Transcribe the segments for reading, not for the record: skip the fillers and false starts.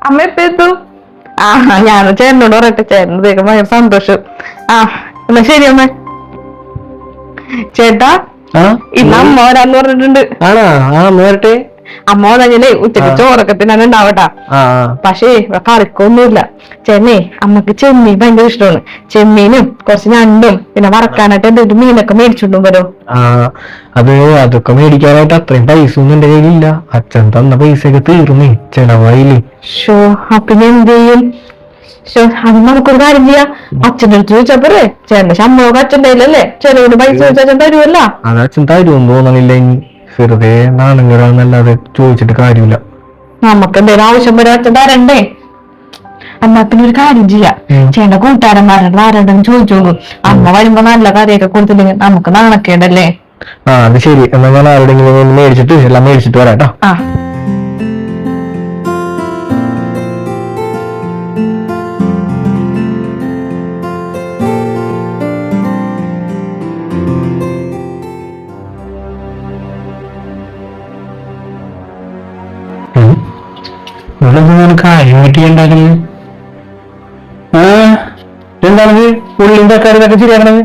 അമ്മ എപ്പ എത്തും? ആ ഞാൻ ചേട്ടനോട് പറയട്ടെ, ചേട്ടനത്തേക്ക് ഭയങ്കര സന്തോഷം. ആ എന്നാ ശരി അമ്മ. ചേട്ടാ ഇന്ന് അമ്മ വരാന്ന് പറഞ്ഞിട്ടുണ്ട്. അമ്മ വന്നേ ഉച്ചക്ക് ചോറൊക്കെ തിന്നാൻ ഉണ്ടാവട്ടാ. പക്ഷേ ഇവിടെ കറിക്കൊന്നുമില്ല. ചേട്ടനെ അമ്മക്ക് ചെമ്മീൻ ഭയങ്കര ഇഷ്ടമാണ്. ചെമ്മീനും കുറച്ച് ഞണ്ടും പിന്നെ വറക്കാനായിട്ട് എന്തെങ്കിലും മീനൊക്കെ മേടിച്ചോണ്ടും വരോ? അതൊക്കെ മേടിക്കാനായിട്ട് അത്രയും പൈസ ഒന്നും എന്റെ കയ്യിലില്ല. അച്ഛൻ തന്ന പൈസയൊക്കെ തീർന്നേ ചെലവായില്ലേ. ഷോ പിന്നെ എന്ത് ചെയ്യും? അത് നമുക്കൊരു കാര്യം ചെയ്യാം. അച്ഛൻ്റെ അടുത്ത് ചോദിച്ചപ്പോഴേ ചേട്ടന്റെ ശമ്പളമൊക്കെ അച്ഛൻ്റെ കയ്യിലല്ലേ, ചെലവിന് പൈസ ചോദിച്ചാൽ അച്ഛൻ തരുമല്ല. അത് അച്ഛൻ തരുമെന്ന് തോന്നണില്ല. ഇനി വെറുതെ നാണങ്ങളാന്നല്ലാതെ ചോദിച്ചിട്ട് കാര്യമില്ല. നമുക്ക് എന്തെങ്കിലും ആവശ്യം വരും അച്ഛൻ തരണ്ടേ. എന്നാ പിന്നെ ഒരു കാര്യം ചെയ്യാം, ചേട്ടന്റെ കൂട്ടുകാരന്മാരുടെ ആരോടും ചോദിച്ചോളൂ. അമ്മ വരുമ്പോ നല്ല കറിയൊക്കെ കൊടുത്തില്ലെങ്കിൽ നമുക്ക് നാണക്കേടല്ലേ. അത് ശരി. എന്നാ ഞാൻ ആരുടെങ്കിലും മേടിച്ചിട്ട് എല്ലാം മേടിച്ചിട്ട് വരാട്ടോ. കാര്യം കിട്ടിയുണ്ടാക്കുന്നത് എന്താണത്? ഉള്ളിന്റെ കരുതൊക്കെ ശരിയാക്കണത്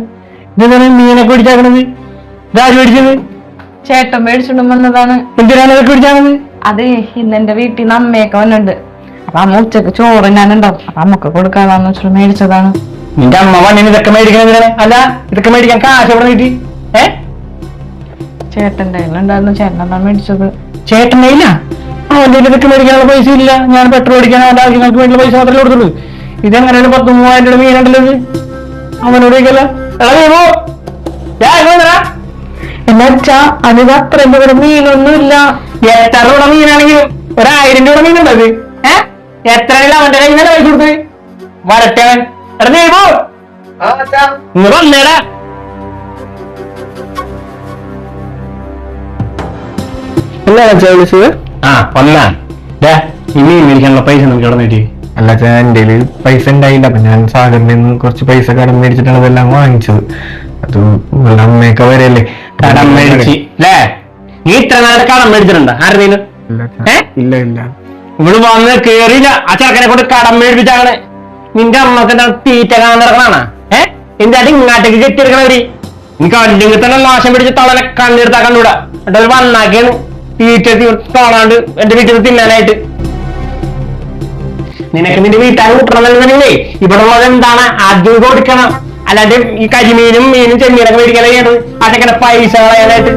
ഇതെന്താണ്? മീനൊക്കെ പിടിച്ചാക്കണത് രാജു മേടിച്ചത്? ചേട്ടൻ മേടിച്ചോണ്ടും വന്നതാണ്. എന്തിനാണ് ഇതൊക്കെ പിടിച്ചാക്കണത്? അതെ, ഇന്ന് എന്റെ വീട്ടിൽ നിന്ന് അമ്മയൊക്കെ വന്നിട്ടുണ്ട്. അപ്പൊ അമ്മ ഉച്ചക്ക് ചോറ് ഞാനുണ്ടാവും. അപ്പൊ അമ്മക്ക് കൊടുക്കാതാന്ന് വെച്ചിട്ട് മേടിച്ചതാണ്. നിന്റെ അമ്മ വന്നിന് ഇതൊക്കെ മേടിക്കണതിനാണ്? അല്ല, ഇതൊക്കെ മേടിക്കാൻ കാശ് എവിടെ കിട്ടി? ചേട്ടന്റെ കയ്യിലുണ്ടായിരുന്നു, ചേട്ടനാണ് മേടിച്ചത്. ചേട്ടൻ്റെ ഇല്ല? അവന്റെ ഇതൊക്കെ മേടിക്കാനുള്ള പൈസ ഇല്ല. ഞാൻ പെട്രോൾ അടിക്കാൻ അവന്റെ ആവശ്യങ്ങൾക്ക് വേണ്ടിയുള്ള പൈസ മാത്രമേ കൊടുത്തുള്ളൂ. ഇതെങ്ങനെയാണ് 10,000-3000 രൂപ മീനുണ്ടല്ലോ? അവനോട് ചോദിക്കല്ലോ. എന്നാ വെച്ചാ അതിന് അത്രയും ഇവിടെ മീനൊന്നുമില്ല. എത്ര രൂപ മീനാണെങ്കിലും 1000 രൂപ മീനുണ്ടത്. എത്ര അവന്റെ ഇങ്ങനെ പൈസ കൊടുത്ത് വരട്ടവൻ വന്നേടാ. ഇനി മേടിക്കാനുള്ള പൈസ നമുക്ക് ഇവിടെ നേടി. അല്ല, എന്റെ പൈസ ഉണ്ടായില്ല. അപ്പൊ ഞാൻ സാഗറിൽ നിന്ന് കുറച്ച് പൈസ കടം മേടിച്ചിട്ടാണ് ഇതെല്ലാം വാങ്ങിച്ചത്. അത് അമ്മയൊക്കെ വരല്ലേ കടം മേടിച്ച് അല്ലേ? നീ ഇത്ര നേരം കടം മേടിച്ചിട്ടുണ്ടോ ആരുടെയും? ഇല്ല ഇല്ല. ഇവിടെ വന്ന് കേറിയില്ല. ആ ചെറുക്കനെ കൊണ്ട് കടം മേടിപ്പിച്ചാണ്. നിന്റെ അമ്മക്ക് തീറ്റ കാണാൻ നടക്കണാണ്. നിന്റെ അടി ഇങ്ങാട്ടേക്ക് കെട്ടിയെടുക്കണവര്. എനിക്ക് അല്ലെങ്കിൽ തന്നെ നാശം പിടിച്ച് തളനെ കണ്ണെടുത്താ കണ്ടുകൂടാ. എന്നിട്ട് വന്നാക്കിയാണ് തീറ്റ കാണാണ്ട് എന്റെ വീട്ടിൽ നിന്ന് തിന്നാനായിട്ട്. നിനക്ക് നിന്റെ വീട്ടാൻ കൂട്ടണമെന്നുണ്ടെങ്കിലേ ഇവിടെ ഉള്ളത് എന്താണ് ആദ്യം കൊടുക്കണം. അല്ലാണ്ട് ഈ കരിമീനും മീനും ചെമ്മീനൊക്കെ മേടിക്കാനായിട്ട് അതൊക്കെ പൈസ കളയാനായിട്ട്